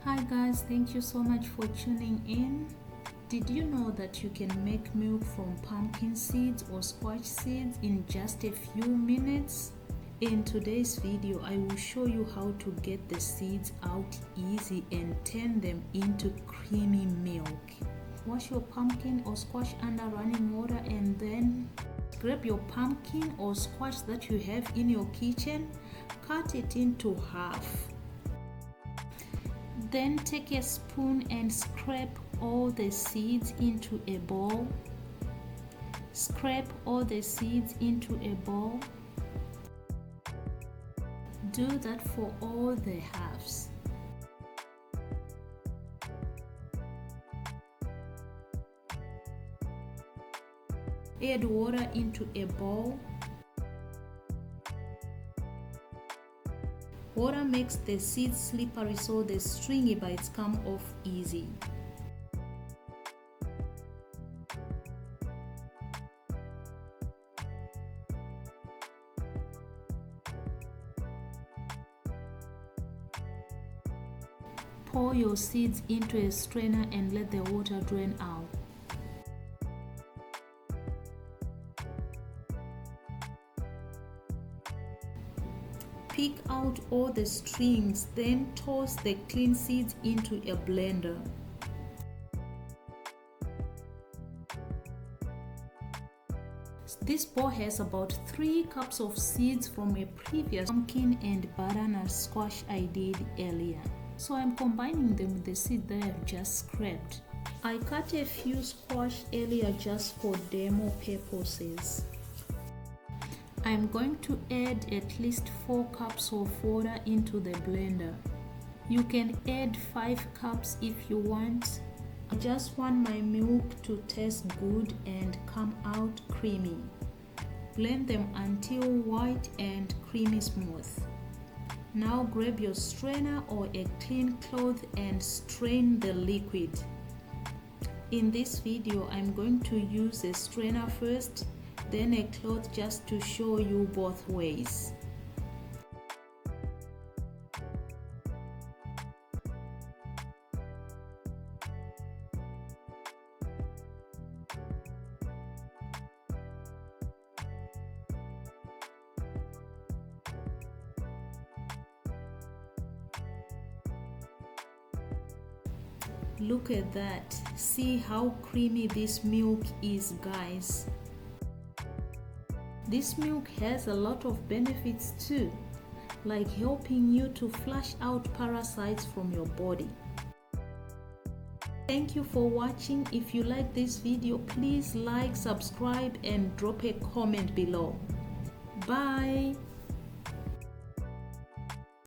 Hi guys, thank you so much for tuning in. Did you know that you can make milk from pumpkin seeds or squash seeds in just a few minutes? In today's video, I will show you how to get the seeds out easy and turn them into creamy milk. Wash your pumpkin or squash under running water and then grab your pumpkin or squash that you have in your kitchen, cut it into half. Then take a spoon and scrape all the seeds into a bowl. Scrape all the seeds into a bowl. Do that for all the halves. Add water into a bowl. Water makes the seeds slippery so the stringy bites come off easy. Pour your seeds into a strainer and let the water drain out. Pick out all the strings, then toss the clean seeds into a blender. This bowl has about 3 cups of seeds from a previous pumpkin and butternut squash I did earlier. So I'm combining them with the seed that I've just scraped. I cut a few squash earlier just for demo purposes. I'm going to add at least 4 cups of water into the blender. You can add 5 cups if you want. I just want my milk to taste good and come out creamy. Blend them until white and creamy smooth. Now grab your strainer or a clean cloth and strain the liquid. In this video, I'm going to use a strainer first, then a cloth just to show you both ways. Look at that. See how creamy this milk is, guys. This milk has a lot of benefits too, like helping you to flush out parasites from your body. Thank you for watching. If you like this video, please like, subscribe and drop a comment below. Bye.